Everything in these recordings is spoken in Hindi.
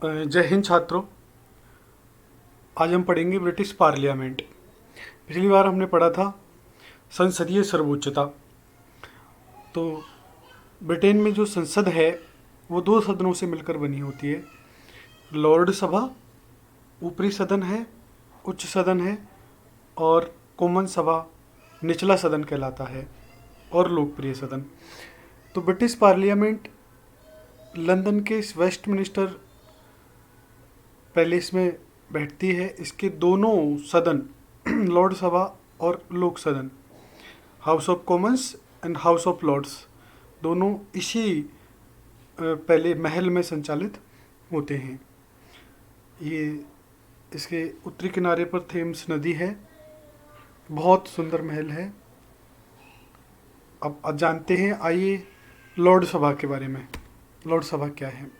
जय हिंद छात्रों। आज हम पढ़ेंगे ब्रिटिश पार्लियामेंट। पिछली बार हमने पढ़ा था संसदीय सर्वोच्चता। तो ब्रिटेन में जो संसद है वो दो सदनों से मिलकर बनी होती है। लॉर्ड सभा ऊपरी सदन है, उच्च सदन है, और कॉमन सभा निचला सदन कहलाता है, और लोकप्रिय सदन। तो ब्रिटिश पार्लियामेंट लंदन के वेस्टमिनिस्टर पैलेस में बैठती है। इसके दोनों सदन लॉर्ड सभा और लोक सदन, House of Commons and House of Lords, दोनों इसी पहले महल में संचालित होते हैं। ये इसके उत्तरी किनारे पर थेम्स नदी है। बहुत सुंदर महल है। अब जानते हैं, आइए लॉर्ड सभा के बारे में। लॉर्ड सभा क्या है?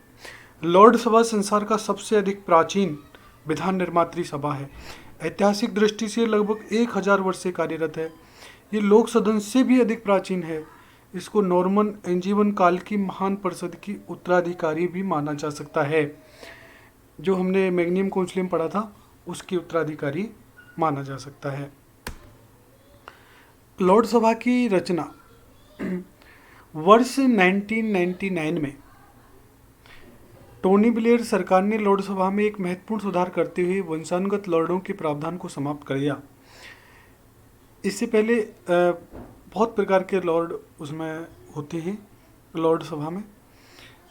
लॉर्ड सभा संसार का सबसे अधिक प्राचीन विधान निर्मात्री सभा है। ऐतिहासिक दृष्टि से लगभग 1000 वर्ष से कार्यरत है। ये लोक सदन से भी अधिक प्राचीन है। इसको नॉर्मन एंजीवन काल की महान परिषद की उत्तराधिकारी भी माना जा सकता है। जो हमने मैग्नियम कॉन्सिलियम पढ़ा था उसकी उत्तराधिकारी माना जा सकता है। लॉर्ड सभा की रचना वर्ष 1999 में टोनी ब्लेयर सरकार ने लॉर्ड सभा में एक महत्वपूर्ण सुधार करते हुए वंशानुगत लॉर्डों के प्रावधान को समाप्त कर दिया। इससे पहले बहुत प्रकार के लॉर्ड उसमें होते हैं। लॉर्ड सभा में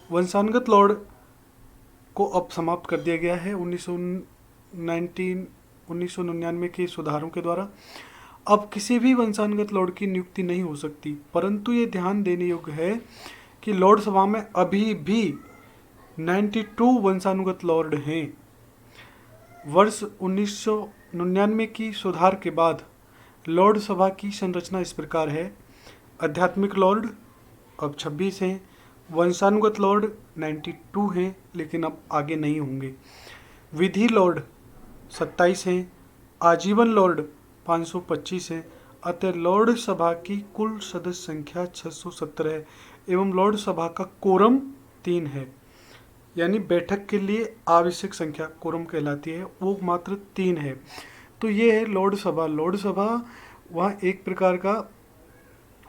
वंशानुगत लॉर्ड को अब समाप्त कर दिया गया है 1999 के सुधारों के द्वारा। अब किसी भी वंशानुगत लॉर्ड की नियुक्ति नहीं हो सकती, परंतु ये ध्यान देने योग्य है कि लॉर्ड सभा में अभी भी 92 वंशानुगत लॉर्ड हैं। वर्ष 1999 की सुधार के बाद लॉर्ड सभा की संरचना इस प्रकार है। आध्यात्मिक लॉर्ड अब 26 हैं, वंशानुगत लॉर्ड 92 हैं लेकिन अब आगे नहीं होंगे, विधि लॉर्ड 27 हैं, आजीवन लॉर्ड 525 हैं। अतः लॉर्ड सभा की कुल सदस्य संख्या 670 है एवं लॉर्ड सभा का कोरम 3 है। यानी बैठक के लिए आवश्यक संख्या कोरम कहलाती है, वो मात्र 3 है। तो ये है लॉर्ड सभा। लॉर्ड सभा वहाँ एक प्रकार का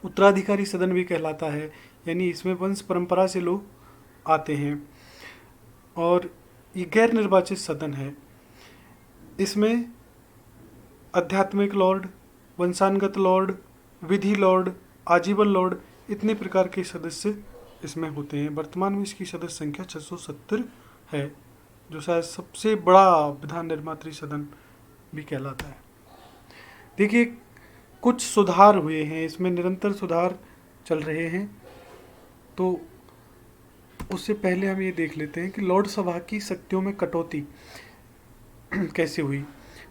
उत्तराधिकारी सदन भी कहलाता है, यानी इसमें वंश परंपरा से लोग आते हैं, और ये गैर निर्वाचित सदन है। इसमें आध्यात्मिक लॉर्ड, वंशानुगत लॉर्ड, विधि लॉर्ड, आजीवन लॉर्ड, इतने प्रकार के सदस्य इसमें होते हैं। वर्तमान में इसकी सदस्य संख्या 670 है, जो शायद सबसे बड़ा विधान निर्मात्री सदन भी कहलाता है। देखिए, कुछ सुधार हुए हैं, इसमें निरंतर सुधार चल रहे हैं। तो उससे पहले हम ये देख लेते हैं कि लॉर्ड सभा की शक्तियों में कटौती कैसे हुई।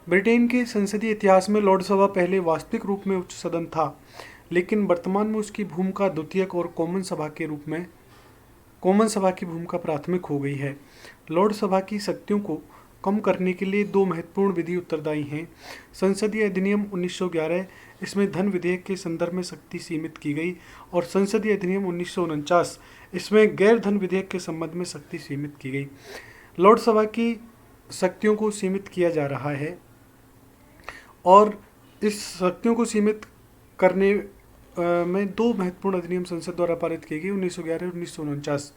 ब्रिटेन के संसदीय इतिहास में लॉर्ड सभा पहले वास्तविक रूप में उच्च सदन था, लेकिन वर्तमान में उसकी भूमिका द्वितीयक और कॉमन सभा की भूमिका प्राथमिक हो गई है। लॉर्ड सभा की शक्तियों को कम करने के लिए दो महत्वपूर्ण विधि उत्तरदायी हैं। संसदीय अधिनियम 1911, इसमें धन विधेयक के संदर्भ में शक्ति सीमित की गई, और संसदीय अधिनियम 1949, इसमें गैर धन विधेयक के संबंध में शक्ति सीमित की गई। लॉर्ड सभा की शक्तियों को सीमित किया जा रहा है, और इस शक्तियों को सीमित करने में दो महत्वपूर्ण अधिनियम संसद द्वारा पारित किए गए, 1911 और 1949।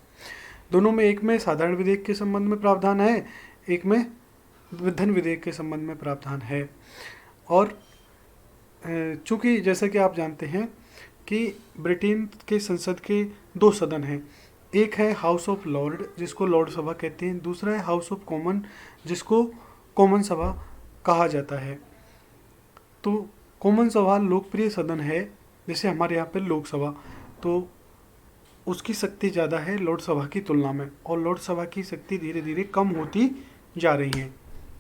दोनों में, एक में साधारण विधेयक के संबंध में प्रावधान है, एक में धन विधेयक के संबंध में प्रावधान है। और चूंकि जैसा कि आप जानते हैं कि ब्रिटेन के संसद के दो सदन हैं, एक है हाउस ऑफ लॉर्ड जिसको लॉर्ड सभा कहते हैं, दूसरा है हाउस ऑफ कॉमन जिसको कॉमन सभा कहा जाता है। तो कॉमन सभा लोकप्रिय सदन है, जैसे हमारे यहाँ पे लोकसभा, तो उसकी शक्ति ज़्यादा है लॉर्ड सभा की तुलना में, और लॉर्ड सभा की शक्ति धीरे धीरे कम होती जा रही है।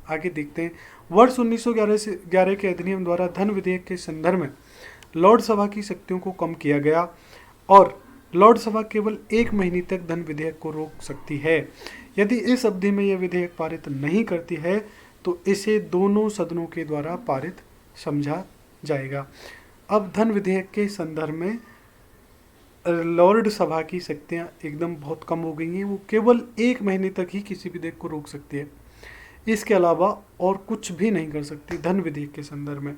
आगे देखते हैं। वर्ष 1911 के अधिनियम द्वारा धन विधेयक के संदर्भ में लॉर्ड सभा की शक्तियों को कम किया गया, और लॉर्ड सभा केवल 1 महीने तक धन विधेयक को रोक सकती है। यदि इस अवधि में यह विधेयक पारित नहीं करती है तो इसे दोनों सदनों के द्वारा पारित समझा जाएगा। अब धन विधेयक के संदर्भ में लॉर्ड सभा की शक्तियाँ एकदम बहुत कम हो गई हैं। वो केवल 1 महीने तक ही किसी विधेयक को रोक सकती है, इसके अलावा और कुछ भी नहीं कर सकती धन विधेयक के संदर्भ में।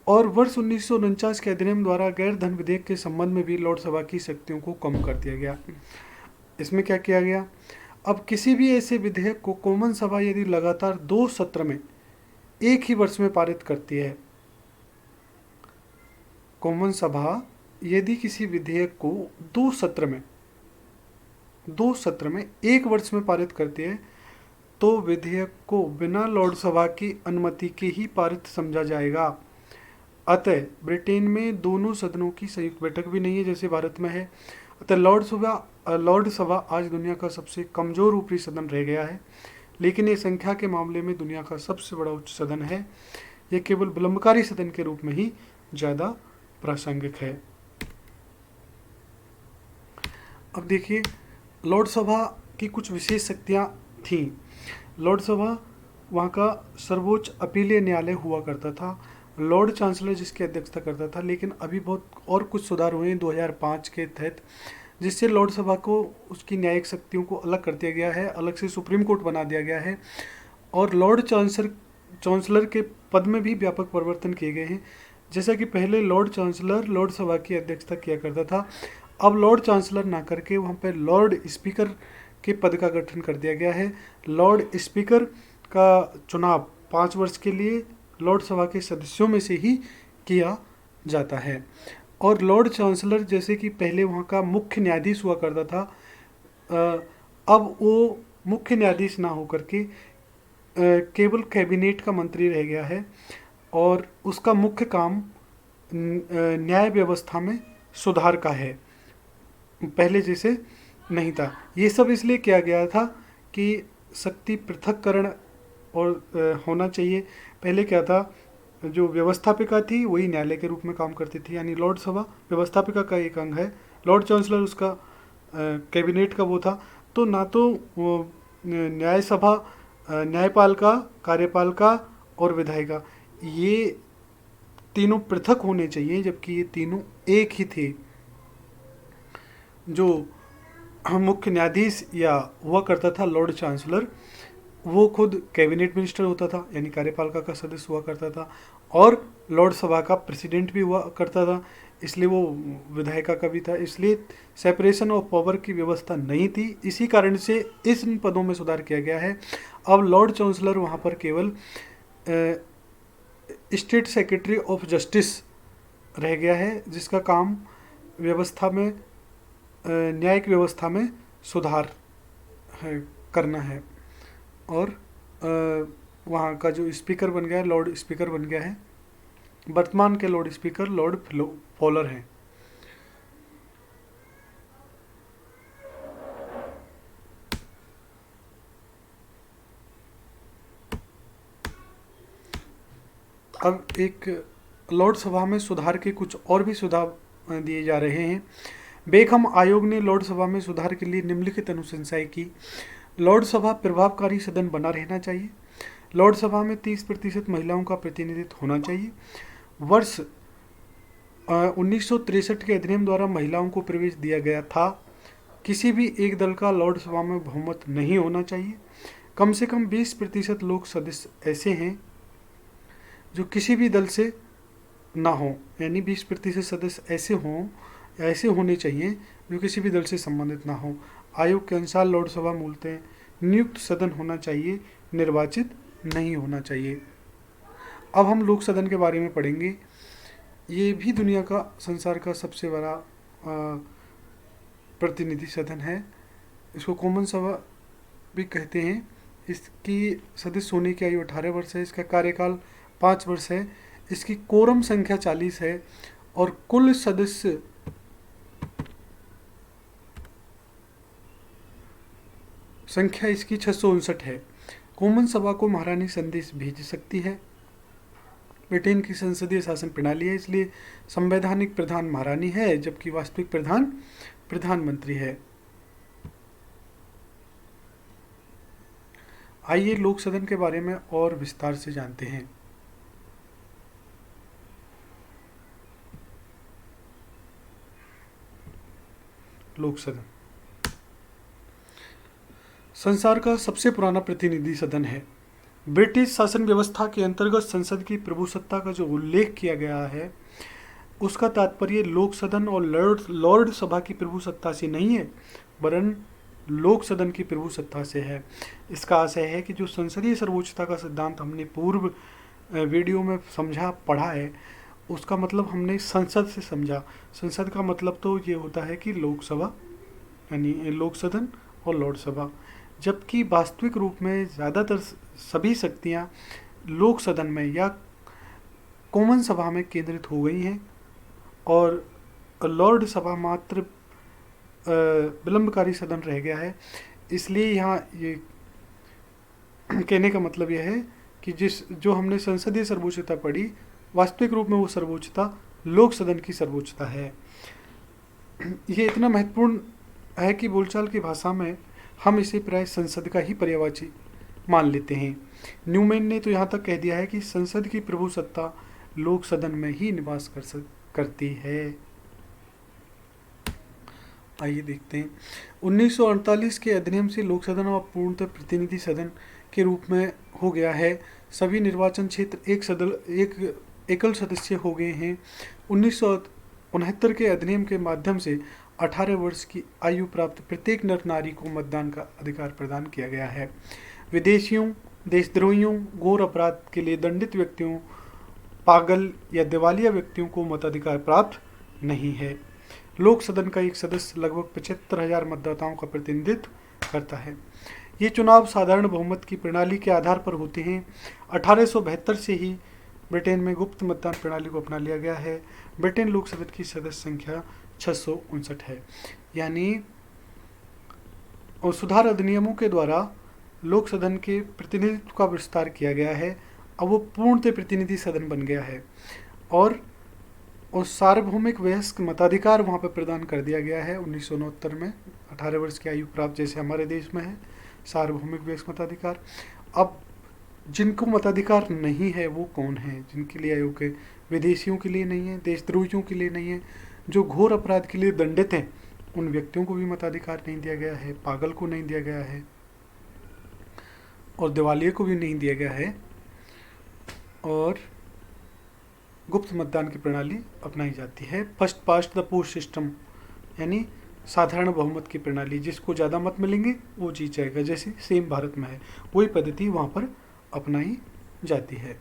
और वर्ष 1949 के अधिनियम द्वारा गैर धन विधेयक के संबंध में भी लॉर्ड सभा की शक्तियों को कम कर दिया गया। इसमें क्या किया गया, अब किसी भी ऐसे विधेयक को कॉमन सभा यदि लगातार 2 सत्र में एक ही वर्ष में पारित करती है, कॉमन सभा यदि किसी विधेयक को 2 सत्र में एक वर्ष में पारित करती है, तो विधेयक को बिना लॉर्ड सभा की अनुमति के ही पारित समझा जाएगा। अतः ब्रिटेन में दोनों सदनों की संयुक्त बैठक भी नहीं है जैसे भारत में है। अतः लॉर्ड सभा आज दुनिया का सबसे कमजोर ऊपरी सदन रह गया है, लेकिन ये संख्या के मामले में दुनिया का सबसे बड़ा उच्च सदन है। ये केवल विलंबकारी सदन के रूप में ही ज़्यादा प्रासंगिक है। अब देखिए, लॉर्ड सभा की कुछ विशेष शक्तियाँ थीं। लॉर्ड सभा वहाँ का सर्वोच्च अपीलीय न्यायालय हुआ करता था, लॉर्ड चांसलर जिसकी अध्यक्षता करता था। लेकिन अभी बहुत और कुछ सुधार हुए हैं 2005 के तहत, जिससे लॉर्ड सभा को उसकी न्यायिक शक्तियों को अलग कर दिया गया है, अलग से सुप्रीम कोर्ट बना दिया गया है। और लॉर्ड चांसलर के पद में भी व्यापक परिवर्तन किए गए हैं। जैसा कि पहले लॉर्ड चांसलर लॉर्ड सभा की अध्यक्षता किया करता था, अब लॉर्ड चांसलर ना करके वहाँ पर लॉर्ड स्पीकर के पद का गठन कर दिया गया है। लॉर्ड स्पीकर का चुनाव 5 वर्ष के लिए लॉर्ड सभा के सदस्यों में से ही किया जाता है। और लॉर्ड चांसलर जैसे कि पहले वहाँ का मुख्य न्यायाधीश हुआ करता था, अब वो मुख्य न्यायाधीश ना होकर के केवल कैबिनेट का मंत्री रह गया है, और उसका मुख्य काम न्याय व्यवस्था में सुधार का है, पहले जैसे नहीं था। ये सब इसलिए किया गया था कि शक्ति पृथक्करण और होना चाहिए। पहले क्या था, जो व्यवस्थापिका थी वही न्यायालय के रूप में काम करती थी, यानी लॉर्ड सभा व्यवस्थापिका का एक अंग है, लॉर्ड चांसलर उसका कैबिनेट का वो था। तो ना तो न्याय सभा, न्यायपालिका, कार्यपालिका और विधायिका, ये तीनों पृथक होने चाहिए, जबकि ये तीनों एक ही थे। जो मुख्य न्यायाधीश या हुआ करता था लॉर्ड चांसलर, वो खुद कैबिनेट मिनिस्टर होता था, यानी कार्यपालिका का सदस्य हुआ करता था, और लॉर्ड सभा का प्रेसिडेंट भी हुआ करता था, इसलिए वो विधायिका का भी था। इसलिए सेपरेशन ऑफ पावर की व्यवस्था नहीं थी, इसी कारण से इन पदों में सुधार किया गया है। अब लॉर्ड चांसलर वहाँ पर केवल स्टेट सेक्रेटरी ऑफ जस्टिस रह गया है, जिसका काम व्यवस्था में, न्यायिक व्यवस्था में सुधार करना है। और वहाँ का जो स्पीकर बन गया है, लॉर्ड स्पीकर बन गया है, वर्तमान के लॉर्ड स्पीकर लॉर्ड फॉलर हैं। अब एक लॉर्ड सभा में सुधार के कुछ और भी सुझाव दिए जा रहे हैं। बेकहम आयोग ने लॉर्ड सभा में सुधार के लिए निम्नलिखित अनुशंसाएं की। लॉर्ड सभा प्रभावकारी सदन बना रहना चाहिए। लॉर्ड सभा में 30% महिलाओं का प्रतिनिधित्व होना चाहिए। वर्ष 1963 के अधिनियम द्वारा महिलाओं को प्रवेश दिया गया था। किसी भी एक दल का लॉर्ड सभा में बहुमत नहीं होना चाहिए। कम से कम 20% लोग सदस्य ऐसे हैं जो किसी भी दल से ना हो, यानी 20% सदस्य ऐसे हों, ऐसे होने चाहिए जो किसी भी दल से संबंधित ना हो। आयोग के अनुसार लॉर्ड सभा मूलतः नियुक्त सदन होना चाहिए, निर्वाचित नहीं होना चाहिए। अब हम लोक सदन के बारे में पढ़ेंगे। ये भी दुनिया का, संसार का सबसे बड़ा प्रतिनिधि सदन है। इसको कॉमन सभा भी कहते हैं। इसकी सदस्य होने की आयु 18 वर्ष है। इसका कार्यकाल 5 वर्ष है। इसकी कोरम संख्या 40 है और कुल सदस्य संख्या इसकी 659 है। कॉमन सभा को महारानी संदेश भेज सकती है। ब्रिटेन की संसदीय शासन प्रणाली है, इसलिए संवैधानिक प्रधान महारानी है, जबकि वास्तविक प्रधान प्रधानमंत्री है। आइए लोक सदन के बारे में और विस्तार से जानते हैं। लोक सदन संसार का सबसे पुराना प्रतिनिधि सदन है। ब्रिटिश शासन व्यवस्था के अंतर्गत संसद की प्रभुसत्ता का जो उल्लेख किया गया है उसका तात्पर्य लोक सदन और लॉर्ड सभा की प्रभुसत्ता से नहीं है, वरन लोक सदन की प्रभुसत्ता से है। इसका आशय है कि जो संसदीय सर्वोच्चता का सिद्धांत हमने पूर्व वीडियो में समझा पढ़ा है, उसका मतलब हमने संसद से समझा। संसद का मतलब तो ये होता है कि लोकसभा यानी लोक सदन और लॉर्ड सभा, जबकि वास्तविक रूप में ज़्यादातर सभी शक्तियाँ लोक सदन में या कॉमन सभा में केंद्रित हो गई हैं और लॉर्ड सभा मात्र विलंबकारी सदन रह गया है। इसलिए यहाँ ये कहने का मतलब यह है कि जो हमने संसदीय सर्वोच्चता पढ़ी, वास्तविक रूप में वो सर्वोच्चता लोक सदन की सर्वोच्चता है। ये इतना महत्वपूर्ण है कि बोलचाल की भाषा में हम इसे प्राय संसद का ही पर्यायवाची मान लेते हैं। न्यूमैन ने तो यहाँ तक कह दिया है कि संसद की प्रभुसत्ता लोक सदन में ही निवास करती है। आइए देखते हैं। 1948 के अधिनियम से लोक सदन और पूर्णतः प्रतिनिधि सदन के रूप में हो गया है। सभी निर्वाचन क्षेत्र एक एकल सदस्य हो गए हैं। 1969 के अधिनियम के माध्यम से 18 वर्ष की आयु प्राप्त प्रत्येक नर नारी को मतदान का अधिकार प्रदान किया गया है। विदेशियों, देशद्रोहियों, घोर अपराध के लिए दंडित व्यक्तियों, पागल या दिवालिया व्यक्तियों को मताधिकार प्राप्त नहीं है। लोक सदन का एक सदस्य लगभग 75,000 मतदाताओं का प्रतिनिधित्व करता है। ये चुनाव साधारण बहुमत की प्रणाली के आधार पर होते हैं। 1872 से ही ब्रिटेन में गुप्त मतदान प्रणाली को अपना लिया गया है। ब्रिटेन लोक सदन की सदस्य संख्या 659 है। यानी और सुधार अधिनियमों के द्वारा लोक सदन के प्रतिनिधित्व का विस्तार किया गया है। अब वो पूर्णतः प्रतिनिधि सदन बन गया है और सार्वभौमिक वयस्क मताधिकार वहाँ पर प्रदान कर दिया गया है 1969 में। 18 वर्ष की आयु प्राप्त जैसे हमारे देश में है सार्वभौमिक वयस्क मताधिकार। अब जिनको मताधिकार नहीं है वो कौन है, जिनके लिए आयोग है? विदेशियों के लिए नहीं है, देशद्रोहियों के लिए नहीं है, जो घोर अपराध के लिए दंडित हैं उन व्यक्तियों को भी मताधिकार नहीं दिया गया है, पागल को नहीं दिया गया है और दिवालिये को भी नहीं दिया गया है। और गुप्त मतदान की प्रणाली अपनाई जाती है। First past the post system यानी साधारण बहुमत की प्रणाली, जिसको ज़्यादा मत मिलेंगे वो जीत जाएगा, जैसे सेम भारत में है वही पद्धति वहाँ पर अपनाई जाती है।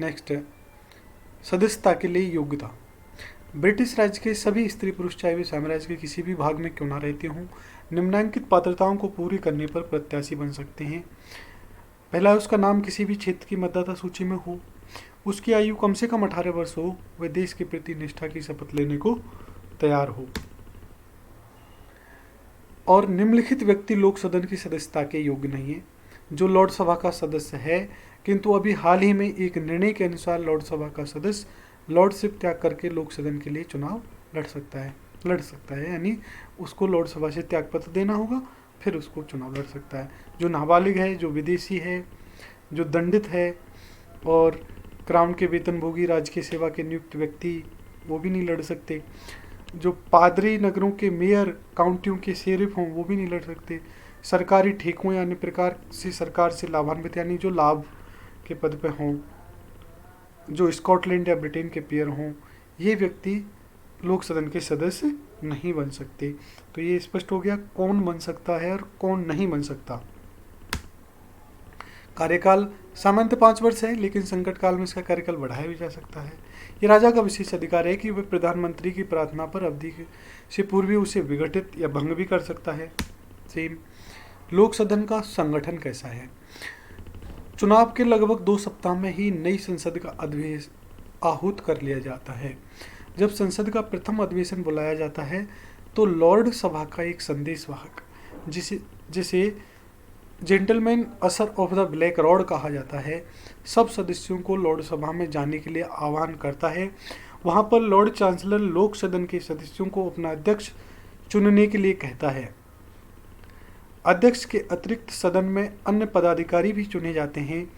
नेक्स्ट है सदस्यता के लिए योग्यता। ब्रिटिश राज्य के सभी स्त्री पुरुष चाहे वे साम्राज्य के किसी भी भाग में क्यों ना रहते हों, निम्नलिखित पात्रताओं को पूरी करने पर प्रत्याशी बन सकते हैं। पहला, उसका नाम किसी भी क्षेत्र की मतदाता सूची में हो, उसकी आयु कम से कम 18 वर्ष हो, वह देश के प्रति निष्ठा की शपथ लेने को तैयार हो। और निम्नलिखित व्यक्ति लोक सदन की सदस्यता के योग्य नहीं है। जो लॉर्ड सभा का सदस्य है किंतु अभी हाल ही में एक निर्णय के अनुसार लॉर्ड सभा का सदस्य लॉर्डशिप त्याग करके लोक सदन के लिए चुनाव लड़ सकता है, यानी उसको लॉर्ड सभा से त्याग पत्र देना होगा, फिर उसको चुनाव लड़ सकता है। जो नाबालिग है, जो विदेशी है, जो दंडित है और क्राउन के वेतनभोगी राजकीय सेवा के नियुक्त व्यक्ति, वो भी नहीं लड़ सकते। जो पादरी, नगरों के मेयर, काउंटियों के शेरिफ हों, वो भी नहीं लड़ सकते। सरकारी ठेकों या अन्य प्रकार से सरकार से लाभान्वित यानी जो लाभ के पद पे हों, जो स्कॉटलैंड या ब्रिटेन के पेयर हों, ये व्यक्ति लोक सदन के सदस्य नहीं बन सकते। तो ये स्पष्ट हो गया कौन बन सकता है और कौन नहीं बन सकता। कार्यकाल सामान्यतः 5 वर्ष है, लेकिन संकट काल में इसका कार्यकाल बढ़ाया भी जा सकता है। ये राजा का विशेष अधिकार है कि वह प्रधानमंत्री की प्रार्थना पर अवधि से पूर्व उसे विघटित या भंग भी कर सकता है। सेम लोक सदन का संगठन कैसा है? चुनाव के लगभग 2 सप्ताह में ही नई संसद का अधिवेशन आहूत कर लिया जाता है। जब संसद का प्रथम अधिवेशन बुलाया जाता है तो लॉर्ड सभा का एक संदेशवाहक, जिसे जेंटलमैन असर ऑफ द ब्लैक रॉड कहा जाता है, सब सदस्यों को लॉर्ड सभा में जाने के लिए आह्वान करता है। वहाँ पर लॉर्ड चांसलर लोक सदन के सदस्यों को अपना अध्यक्ष चुनने के लिए कहता है अध्यक्ष के अतिरिक्त सदन में अन्य पदाधिकारी भी चुने जाते हैं।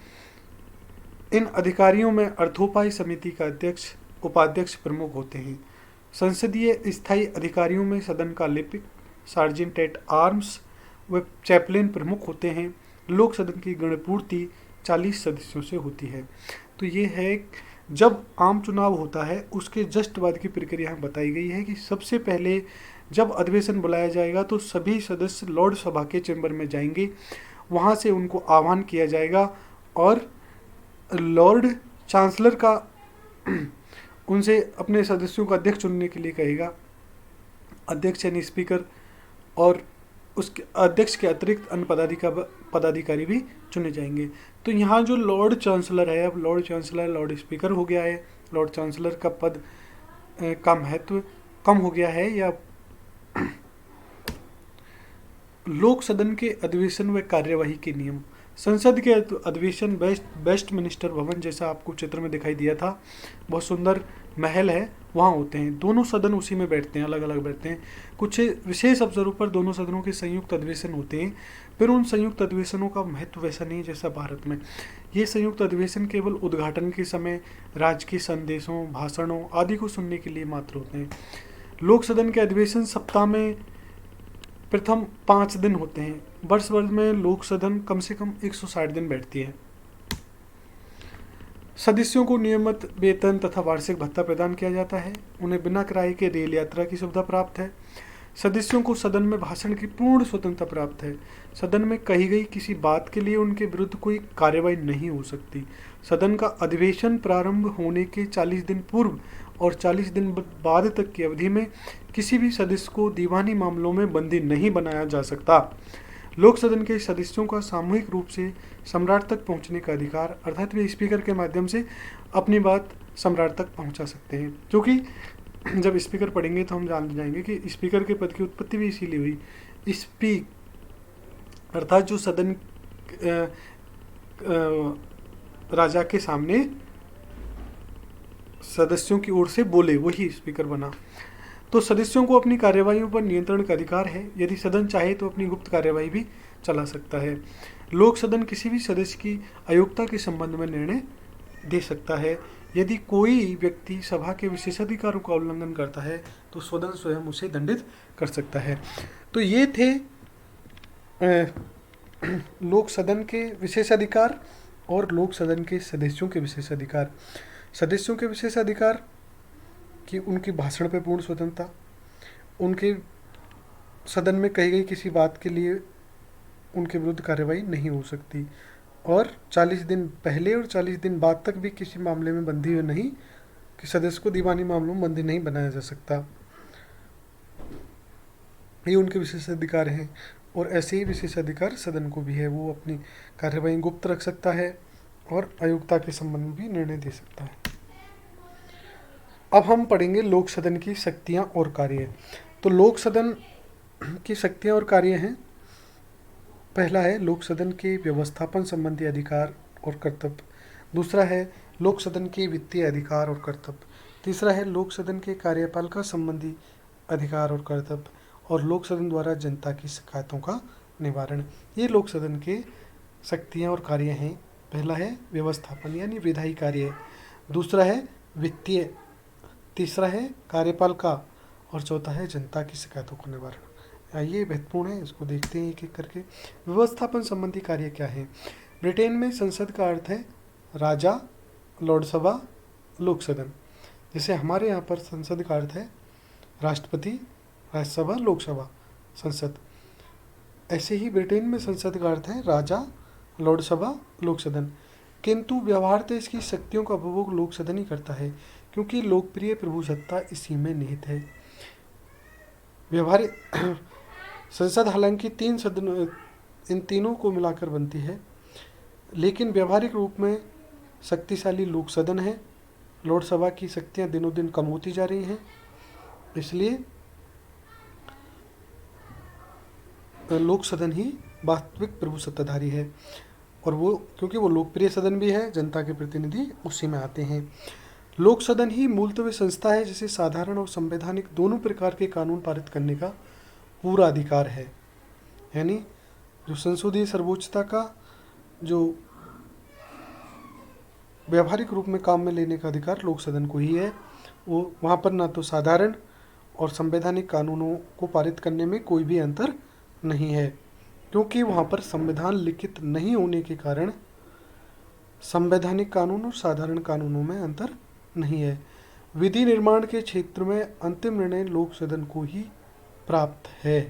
इन अधिकारियों में अर्थोपाई समिति का अध्यक्ष, उपाध्यक्ष प्रमुख होते हैं। संसदीय स्थायी अधिकारियों में सदन का लिपिक, सार्जेंट एट आर्म्स व चैपलेन प्रमुख होते हैं। लोक सदन की गणपूर्ति 40 सदस्यों से होती है। तो ये है जब आम चुनाव होता है उसके जस्ट बाद की प्रक्रिया यहाँ बताई गई है कि सबसे पहले जब अधिवेशन बुलाया जाएगा तो सभी सदस्य लॉर्ड सभा के चैम्बर में जाएंगे, वहाँ से उनको आह्वान किया जाएगा और लॉर्ड चांसलर का उनसे अपने सदस्यों का अध्यक्ष चुनने के लिए कहेगा। अध्यक्ष यानी स्पीकर, और उसके अध्यक्ष के अतिरिक्त अन्य पदाधिकारी भी चुने जाएंगे। तो यहाँ जो लॉर्ड चांसलर है, अब लॉर्ड चांसलर लॉर्ड स्पीकर हो गया है। लॉर्ड चांसलर का पद का महत्व कम हो गया है। या लोक सदन के अधिवेशन व कार्यवाही के नियम। संसद के अधिवेशन वेस्टमिनिस्टर भवन, जैसा आपको चित्र में दिखाई दिया था, बहुत सुंदर महल है, वहाँ होते हैं। दोनों सदन उसी में बैठते हैं, अलग अलग बैठते हैं। कुछ विशेष अवसरों पर दोनों सदनों के संयुक्त अधिवेशन होते हैं। फिर उन संयुक्त अधिवेशनों का महत्व वैसा नहीं है जैसा भारत में। ये संयुक्त अधिवेशन केवल उद्घाटन के समय राजकीय संदेशों, भाषणों आदि को सुनने के लिए मात्र होते हैं। लोक सदन के अधिवेशन सप्ताह में प्रथम 5 दिन होते हैं। वर्ष भर में लोक सदन कम से कम 160 दिन बैठती है। सदस्यों को नियमित वेतन तथा वार्षिक भत्ता प्रदान किया जाता है। उन्हें बिना किराए के रेल यात्रा की सुविधा प्राप्त है। सदस्यों को सदन में भाषण की पूर्ण स्वतंत्रता प्राप्त है। सदन में कही गई किसी बात के लिए उनके विरुद्ध कोई कार्यवाही नहीं हो सकती। सदन का अधिवेशन प्रारंभ होने के 40 दिन पूर्व और 40 दिन बाद तक की अवधि में किसी भी सदस्य को दीवानी मामलों में बंदी नहीं बनाया जा सकता। लोक सदन के सदस्यों का सामूहिक रूप से सम्राट तक पहुंचने का अधिकार, अर्थात वे स्पीकर के माध्यम से अपनी बात सम्राट तक पहुंचा सकते हैं। क्योंकि जब स्पीकर पढ़ेंगे तो हम जान जाएंगे कि स्पीकर के पद की उत्पत्ति भी इसीलिए हुई। स्पीक अर्थात जो सदन राजा के सामने सदस्यों की ओर से बोले, वही स्पीकर बना। तो सदस्यों को अपनी कार्यवाहियों पर नियंत्रण का अधिकार है। यदि सदन चाहे तो अपनी गुप्त कार्यवाही भी चला सकता है। लोक सदन किसी भी सदस्य की अयोग्यता के संबंध में निर्णय दे सकता है। यदि कोई व्यक्ति सभा के विशेषाधिकारों का उल्लंघन करता है तो सदन स्वयं उसे दंडित कर सकता है। तो ये थे लोक सदन के विशेषाधिकार और लोक सदन के सदस्यों के विशेषाधिकार। सदस्यों के विशेषाधिकार कि उनकी भाषण पे पूर्ण स्वतंत्रता, उनके सदन में कही गई किसी बात के लिए उनके विरुद्ध कार्रवाई नहीं हो सकती, और 40 दिन पहले और 40 दिन बाद तक भी किसी मामले में बंदी नहीं, कि सदस्य को दीवानी मामलों में बंदी नहीं बनाया जा सकता। ये उनके विशेषाधिकार हैं। और ऐसे ही विशेषाधिकार सदन को भी है, वो अपनी कार्यवाही गुप्त रख सकता है और अयोग्यता के संबंध में भी निर्णय दे सकता है। अब हम पढ़ेंगे लोक सदन की शक्तियां और कार्य। तो लोक सदन की शक्तियां और कार्य हैं। पहला है लोक सदन के व्यवस्थापन संबंधी अधिकार और कर्तव्य। दूसरा है लोक सदन के वित्तीय अधिकार और कर्तव्य। तीसरा है लोक सदन के कार्यपालिका संबंधी अधिकार और कर्तव्य। और लोक सदन द्वारा जनता की शिकायतों का निवारण। ये लोक सदन के शक्तियाँ और कार्य हैं। पहला है व्यवस्थापन यानी विधायी कार्य, दूसरा है वित्तीय, तीसरा है कार्यपालिका और चौथा है जनता की शिकायतों का निवारण। ये महत्वपूर्ण है, इसको देखते हैं एक एक करके। व्यवस्थापन संबंधी कार्य क्या है? ब्रिटेन में संसद का अर्थ है राजा, लॉर्ड सभा, लोक सदन। जैसे हमारे यहाँ पर संसद का अर्थ है राष्ट्रपति, राज्यसभा, लोकसभा, संसद। ऐसे ही ब्रिटेन में संसद का अर्थ है राजा, लॉर्ड सभा, लोक सदन। किंतु व्यवहारतः इसकी शक्तियों का उपभोग लोक सदन ही करता है, क्योंकि लोकप्रिय प्रभुसत्ता इसी में निहित है। व्यवहारिक संसद हालांकि 3 सदन, इन तीनों को मिलाकर बनती है, लेकिन व्यवहारिक रूप में शक्तिशाली लोक सदन है। लॉर्ड सभा की शक्तियाँ दिनों दिन कम होती जा रही हैं, इसलिए लोक सदन ही वास्तविक प्रभुसत्ताधारी है। और वो क्योंकि वो लोकप्रिय सदन भी है, जनता के प्रतिनिधि उसी में आते हैं। लोक सदन ही मूलतः संस्था है जिसे साधारण और संवैधानिक दोनों प्रकार के कानून पारित करने का पूरा अधिकार है। यानी जो संसदीय सर्वोच्चता का जो व्यावहारिक रूप में काम में लेने का अधिकार लोक सदन को ही है। वो वहाँ पर ना तो साधारण और संवैधानिक कानूनों को पारित करने में कोई भी अंतर नहीं है, क्योंकि वहाँ पर संविधान लिखित नहीं होने के कारण संवैधानिक कानून और साधारण कानूनों में अंतर नहीं है। विधि निर्माण के क्षेत्र में अंतिम निर्णय लोक सदन को ही प्राप्त है।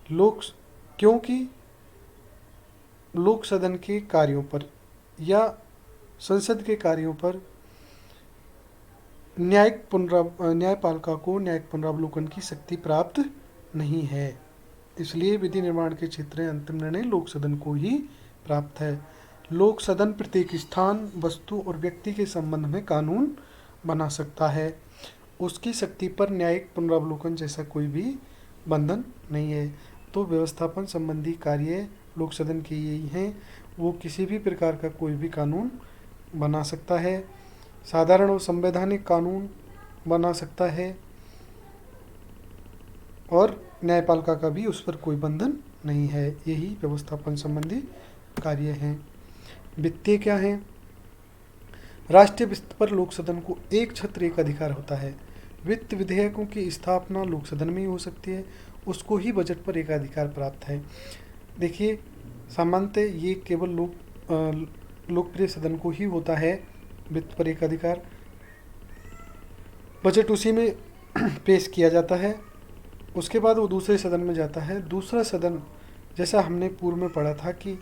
क्योंकि लोक सदन के कार्यों पर या संसद के कार्यों पर न्यायपालिका को न्यायिक पुनरावलोकन की शक्ति प्राप्त नहीं है। इसलिए विधि निर्माण के क्षेत्र में अंतिम निर्णय लोक सदन को ही प्राप्त है। लोक सदन प्रत्येक स्थान, वस्तु और व्यक्ति के संबंध में कानून बना सकता है। उसकी शक्ति पर न्यायिक पुनरावलोकन जैसा कोई भी बंधन नहीं है। तो व्यवस्थापन संबंधी कार्य लोक सदन के यही हैं। वो किसी भी प्रकार का कोई भी कानून बना सकता है, साधारण और संवैधानिक कानून बना सकता है, और न्यायपालिका का भी उस पर कोई बंधन नहीं है। यही व्यवस्थापन संबंधी कार्य हैं। वित्तीय क्या है? राष्ट्रीय स्तर पर लोक सदन को एक छत्र एक अधिकार होता है। वित्त विधेयकों की स्थापना लोक सदन में ही हो सकती है। उसको ही बजट पर एक अधिकार प्राप्त है। देखिए, सामान्यतः ये केवल लोकप्रिय सदन को ही होता है वित्त पर एक अधिकार। बजट उसी में पेश किया जाता है, उसके बाद वो दूसरे सदन में जाता है। दूसरा सदन, जैसा हमने पूर्व में पढ़ा था, कि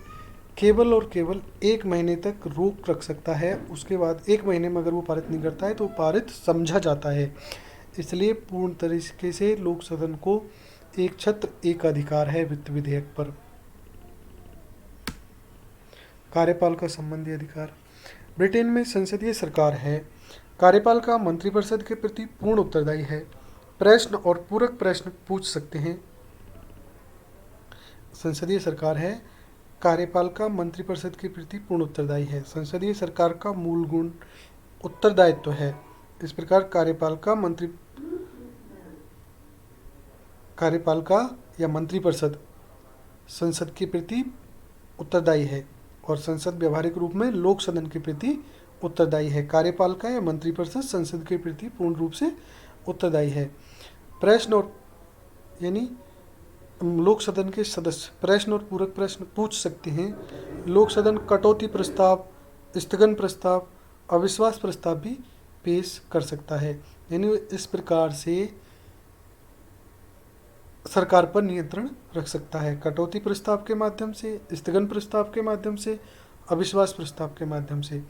केवल और केवल 1 महीने तक रोक रख सकता है। उसके बाद 1 महीने में अगर वो पारित नहीं करता है तो पारित समझा जाता है। इसलिए पूर्ण तरीके से लोक सदन को एक छत्र एक अधिकार है वित्त विधेयक पर। कार्यपालिका संबंधी अधिकार। ब्रिटेन में संसदीय सरकार है। कार्यपालिका मंत्रिपरिषद के प्रति पूर्ण उत्तरदायी है। प्रश्न और पूरक प्रश्न पूछ सकते हैं। संसदीय सरकार है, कार्यपालिका मंत्रिपरिषद के प्रति पूर्ण उत्तरदायी है। संसदीय सरकार का मूल गुण उत्तरदायित्व है। इस प्रकार कार्यपालिका या मंत्रिपरिषद संसद के प्रति उत्तरदायी है, और संसद व्यावहारिक रूप में लोक सदन के प्रति उत्तरदायी है। कार्यपालिका या मंत्रिपरिषद संसद के प्रति पूर्ण रूप से उत्तरदायी है। प्रश्न और यानी लोक सदन के सदस्य प्रश्न और पूरक प्रश्न पूछ सकते हैं। लोक सदन कटौती प्रस्ताव, स्थगन प्रस्ताव, अविश्वास प्रस्ताव भी पेश कर सकता है। यानी इस प्रकार से सरकार पर नियंत्रण रख सकता है, कटौती प्रस्ताव के माध्यम से, स्थगन प्रस्ताव के माध्यम से, अविश्वास प्रस्ताव के माध्यम से।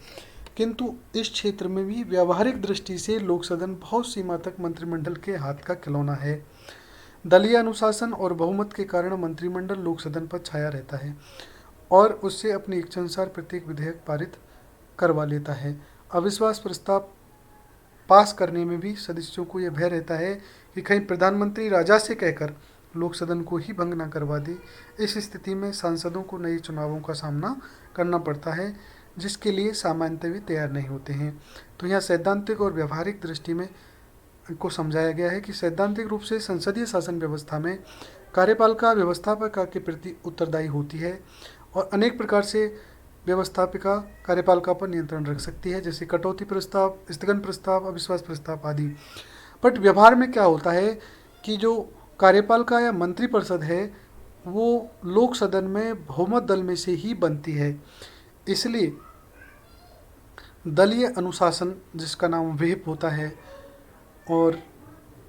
किंतु इस क्षेत्र में भी व्यावहारिक दृष्टि से लोक सदन बहुत सीमा तक मंत्रिमंडल के हाथ का खिलौना है। दलीय अनुशासन और बहुमत के कारण मंत्रिमंडल लोक सदन पर छाया रहता है और उससे अपनी इच्छानुसार प्रत्येक विधेयक पारित करवा लेता है। अविश्वास प्रस्ताव पास करने में भी सदस्यों को यह भय रहता है कि कहीं प्रधानमंत्री राजा से कहकर लोक सदन को ही भंग न करवा दे। इस स्थिति में सांसदों को नए चुनावों का सामना करना पड़ता है, जिसके लिए सामान्यतः भी तैयार नहीं होते हैं। तो यहाँ सैद्धांतिक और व्यावहारिक दृष्टि में को समझाया गया है कि सैद्धांतिक रूप से संसदीय शासन व्यवस्था में कार्यपालिका व्यवस्थापिका के प्रति उत्तरदायी होती है और अनेक प्रकार से व्यवस्थापिका कार्यपालिका पर नियंत्रण रख सकती है, जैसे कटौती प्रस्ताव, स्थगन प्रस्ताव, अविश्वास प्रस्ताव आदि। बट व्यवहार में क्या होता है कि जो कार्यपालिका या मंत्रिपरिषद है वो लोक सदन में बहुमत दल में से ही बनती है। इसलिए दलीय अनुशासन, जिसका नाम व्हिप होता है, और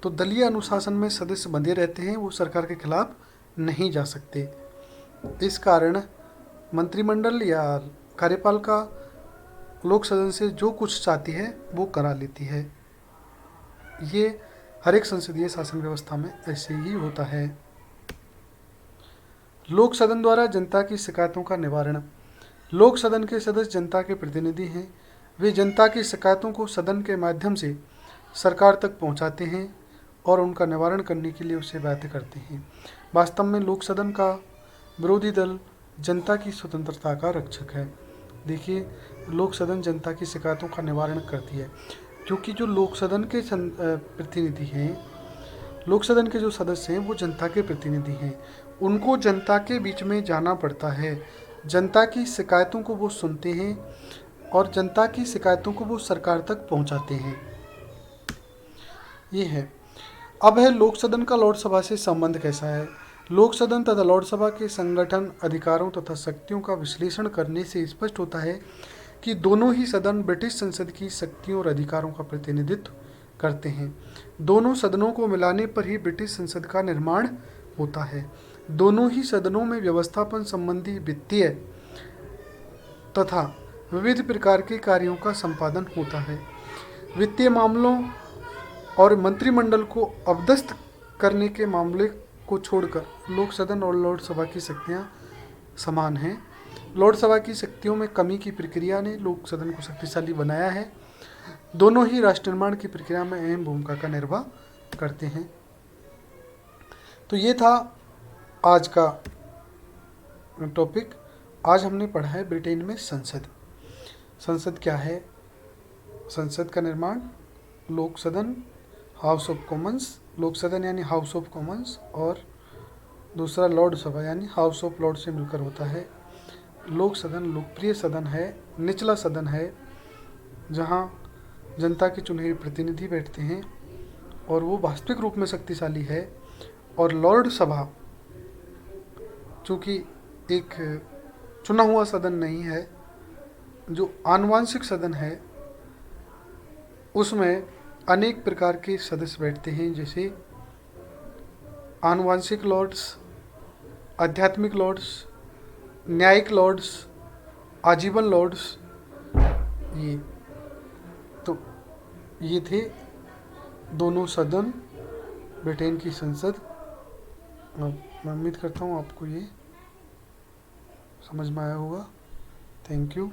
तो दलीय अनुशासन में सदस्य बंधे रहते हैं, वो सरकार के खिलाफ नहीं जा सकते। इस कारण मंत्रिमंडल या कार्यपालिका लोक सदन से जो कुछ चाहती है वो करा लेती है। ये हर एक संसदीय शासन व्यवस्था में ऐसे ही होता है। लोक सदन द्वारा जनता की शिकायतों का निवारण। लोक सदन के सदस्य जनता के प्रतिनिधि हैं। वे जनता की शिकायतों को सदन के माध्यम से सरकार तक पहुंचाते हैं और उनका निवारण करने के लिए उससे बातें करते हैं। वास्तव में लोक सदन का विरोधी दल जनता की स्वतंत्रता का रक्षक है। देखिए, लोक सदन जनता की शिकायतों का निवारण करती है, क्योंकि जो लोक सदन के प्रतिनिधि हैं लोक सदन के जो सदस्य हैं वो जनता के प्रतिनिधि हैं, उनको जनता के बीच में जाना पड़ता है, जनता की शिकायतों को वो सुनते हैं और जनता की शिकायतों को वो सरकार तक पहुंचाते हैं। ये है। अब है लोक सदन का लॉर्ड सभा से संबंध कैसा है। लोक सदन तथा लॉर्ड सभा के संगठन, अधिकारों तथा शक्तियों का विश्लेषण करने से स्पष्ट होता है कि दोनों ही सदन ब्रिटिश संसद की शक्तियों और अधिकारों का प्रतिनिधित्व करते हैं। दोनों सदनों को मिलाने पर ही ब्रिटिश संसद का निर्माण होता है। दोनों ही सदनों में व्यवस्थापन संबंधी वित्तीय तथा विविध प्रकार के कार्यों का संपादन होता है। वित्तीय मामलों और मंत्रिमंडल को अवदस्त करने के मामले को छोड़कर लोक सदन और लॉर्ड सभा की शक्तियां समान हैं। लॉर्ड सभा की शक्तियों में कमी की प्रक्रिया ने लोक सदन को शक्तिशाली बनाया है। दोनों ही राष्ट्र निर्माण की प्रक्रिया में अहम भूमिका का निर्वाह करते हैं। तो ये था आज का टॉपिक। आज हमने पढ़ा है ब्रिटेन में संसद। संसद क्या है? संसद का निर्माण, लोक सदन, हाउस ऑफ कॉमन्स, लोक सदन यानी हाउस ऑफ कॉमन्स, और दूसरा लॉर्ड सभा यानी हाउस ऑफ लॉर्ड से मिलकर होता है। लोक सदन लोकप्रिय सदन है, निचला सदन है, जहां जनता के चुने हुए प्रतिनिधि बैठते हैं और वो वास्तविक रूप में शक्तिशाली है। और लॉर्ड सभा चूँकि एक चुना हुआ सदन नहीं है, जो आनुवांशिक सदन है, उसमें अनेक प्रकार के सदस्य बैठते हैं, जैसे आनुवांशिक लॉर्ड्स, आध्यात्मिक लॉर्ड्स, न्यायिक लॉर्ड्स, आजीवन लॉर्ड्स। ये थे दोनों सदन ब्रिटेन की संसद। मैं उम्मीद करता हूँ आपको ये समझ में आया होगा। Thank you.